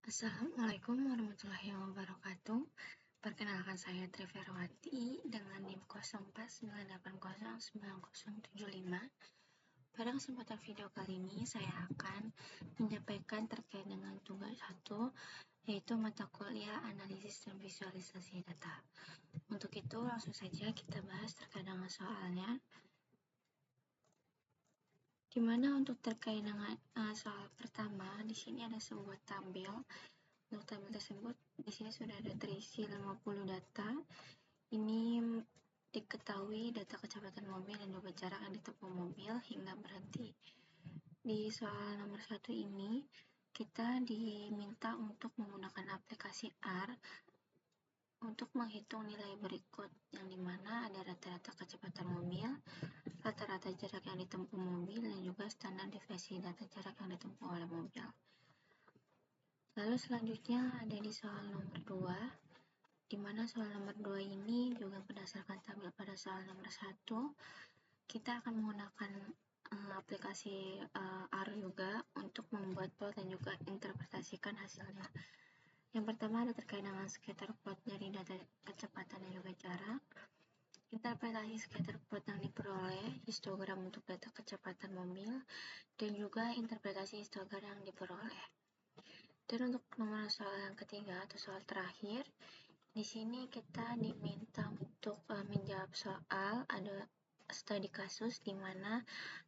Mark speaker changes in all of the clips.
Speaker 1: Assalamualaikum warahmatullahi wabarakatuh. Perkenalkan saya Triverwati dengan NIM 0498090075. Pada kesempatan video kali ini saya akan menyampaikan terkait dengan tugas 1, yaitu mata kuliah analisis dan visualisasi data. Untuk itu langsung saja kita bahas terkait dengan soalnya. Dimana untuk terkait dengan soal pertama, di sini ada sebuah tabel. Untuk tabel tersebut, di sini sudah ada terisi 50 data. Ini diketahui data kecepatan mobil dan juga jarak yang ditempuh mobil hingga berhenti. Di soal nomor 1 ini, kita diminta untuk menggunakan aplikasi R untuk menghitung nilai berikut, yang dimana ada rata-rata kecepatan mobil, rata-rata jarak yang ditempuh mobil, dan juga standar deviasi data jarak yang ditempuh oleh mobil. Lalu selanjutnya ada di soal nomor 2, di mana soal nomor 2 ini juga berdasarkan tabel pada soal nomor 1, kita akan menggunakan aplikasi R juga untuk membuat plot dan juga interpretasikan hasilnya. Yang pertama ada terkait dengan scatter plot dari data kecepatan dan juga jarak. Interpretasi scatter plot yang diperoleh, histogram untuk data kecepatan mobil, dan juga interpretasi histogram yang diperoleh. Dan untuk nomor soal yang ketiga atau soal terakhir, di sini kita diminta untuk menjawab soal ada studi kasus di mana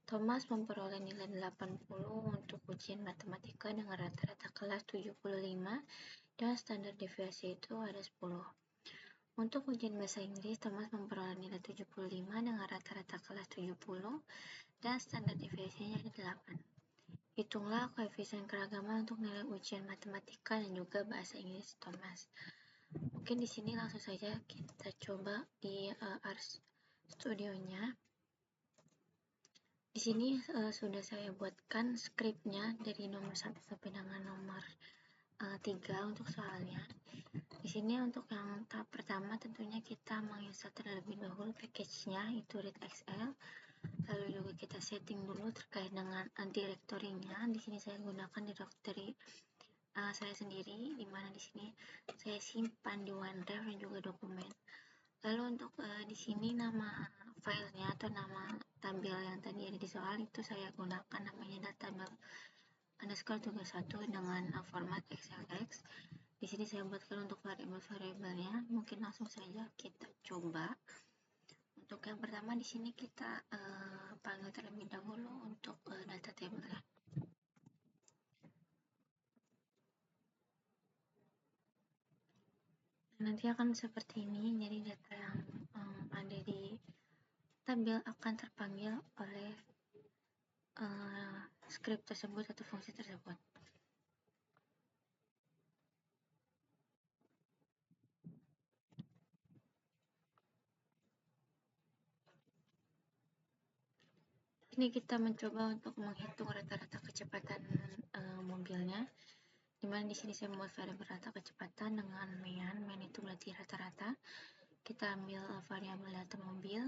Speaker 1: Thomas memperoleh nilai 80 untuk ujian matematika dengan rata-rata kelas 75 dan standar deviasi itu ada 10. Untuk ujian bahasa Inggris, Thomas memperoleh nilai 75 dengan rata-rata kelas 70 dan standar deviasinya ada 8. Hitunglah koefisien keragaman untuk nilai ujian matematika dan juga bahasa Inggris Thomas. Mungkin di sini langsung saja kita coba di R Studio-nya. Di sini sudah saya buatkan skripnya dari nomor 1 sampai dengan nomor 3 untuk soalnya. Di sini untuk yang tahap pertama tentunya kita menginstal terlebih dahulu package-nya, itu readXL. Lalu juga kita setting dulu terkait dengan direktorinya. Di sini saya gunakan direktori saya sendiri, di mana di sini saya simpan di OneDrive dan juga dokumen. Lalu untuk di sini nama filenya atau nama tabel yang tadi ada di soal itu saya gunakan namanya data_tugas1 dengan format XLX. Di sini saya buatkan untuk variabel-variabelnya. Mungkin langsung saja kita coba. Untuk yang pertama di sini kita panggil terlebih dahulu untuk data table-nya. Nanti akan seperti ini, jadi data yang ada di tabel akan terpanggil oleh script tersebut atau fungsi tersebut. Ini kita mencoba untuk menghitung rata-rata kecepatan mobilnya. Dimana di sini saya membuat variabel rata kecepatan dengan main itu berarti rata-rata. Kita ambil variabel data mobil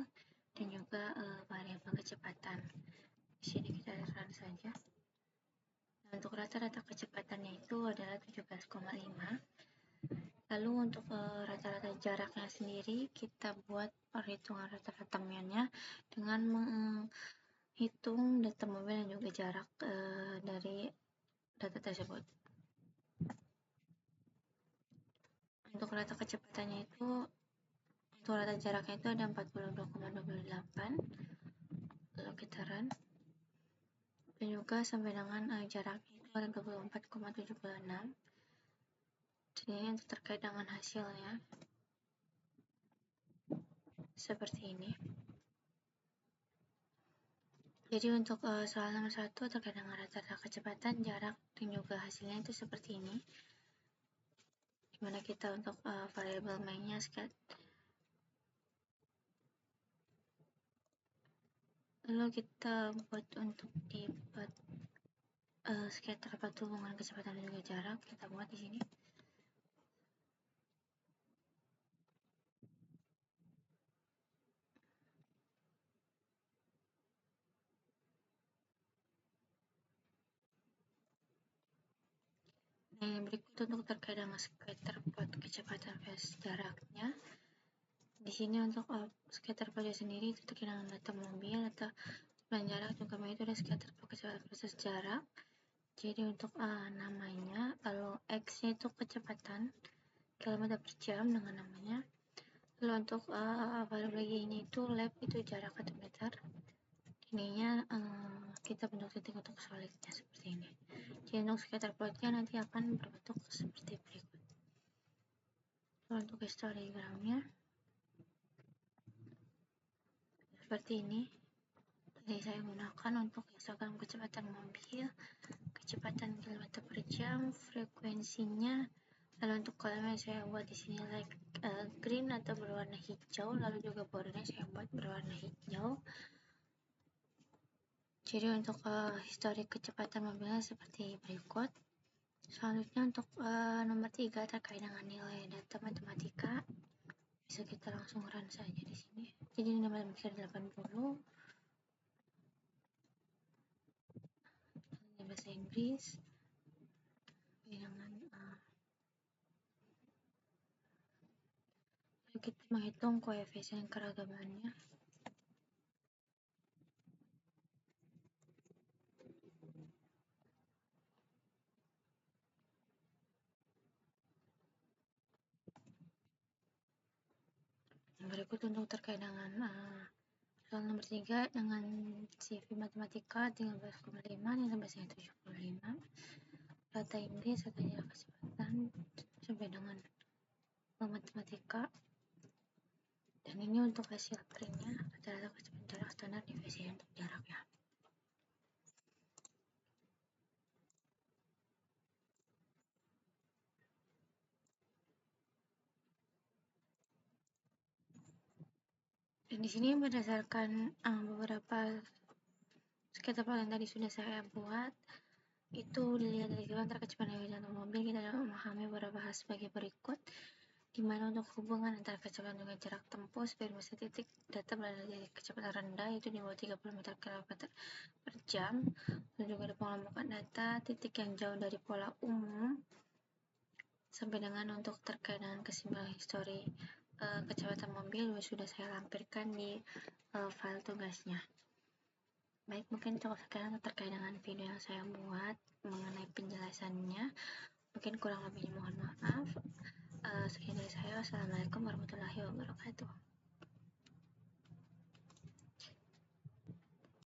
Speaker 1: dan juga variabel kecepatan. Di sini kita run saja. Nah, untuk rata-rata kecepatannya itu adalah 17,5. Lalu untuk rata-rata jaraknya sendiri kita buat perhitungan rata-rata mainnya dengan menghitung data mobil dan juga jarak dari data tersebut. Untuk rata kecepatannya itu, untuk rata jaraknya itu ada 42,28. Lalu kita run. Dan juga sampai dengan jaraknya itu ada 24,76. Jadi untuk terkait dengan hasilnya seperti ini. Jadi untuk soal nomor 1 terkait dengan rata-rata kecepatan, jarak, dan juga hasilnya itu seperti ini. Dimana kita untuk variabel mainnya lalu kita buat untuk dibuat scatter patu hubungan kecepatan dan juga jarak, kita buat di sini. Yang berikut untuk terkait dengan scatterplot kecepatan versus jaraknya. Di sini untuk scatterplot sendiri itu terkait dengan data mobil atau jarak, juga itu ada scatterplot kecepatan versus jarak. Jadi untuk namanya, kalau X nya itu kecepatan kilometer per jam dengan namanya. Lalu untuk variabel Y-nya itu lap, itu jarak atau meter. Ininya kita bentuk titik untuk solidnya seperti ini. Jadi untuk scatterplotnya nanti akan berbentuk seperti berikut. Lalu untuk histogramnya seperti ini. Jadi saya gunakan untuk histogram kecepatan mobil, kecepatan kilometer per jam, frekuensinya. Lalu untuk kolomnya saya buat di sini like green atau berwarna hijau, lalu juga bordernya saya buat berwarna hijau. Jadi untuk historik kecepatan mobilnya seperti berikut. Selanjutnya untuk nomor 3 terkait dengan nilai data matematika, bisa kita langsung run saja di sini. Jadi ini matematika 80, ini bahasa Inggris dengan kita menghitung koefisien keragamannya. Berikut untuk terkait dengan soal nomor 3 dengan CV matematika 13,5 nilai bahasanya 75, data Inggris katanya kecepatan sampai dengan matematika, dan ini untuk hasil printnya rata-rata kecepatan jarak standar divisi untuk jaraknya. Dan di sini berdasarkan beberapa scatterplot yang tadi sudah saya buat, itu dilihat dari gambar antara kecepatan dan mobil, kita dapat memahami beberapa hal sebagai berikut, di mana untuk hubungan antara kecepatan dengan jarak tempuh sebagai masa titik data berada di kecepatan rendah, itu di bawah 30 meter per jam, dan juga ada pengelompokan data titik yang jauh dari pola umum, sampai dengan untuk terkait dengan kesimpulan histori kecepatan mobil sudah saya lampirkan di file tugasnya. Baik, mungkin cukup sekian terkait dengan video yang saya buat mengenai penjelasannya. Mungkin kurang lebihnya mohon maaf. Sekian dari saya. Wassalamualaikum warahmatullahi wabarakatuh.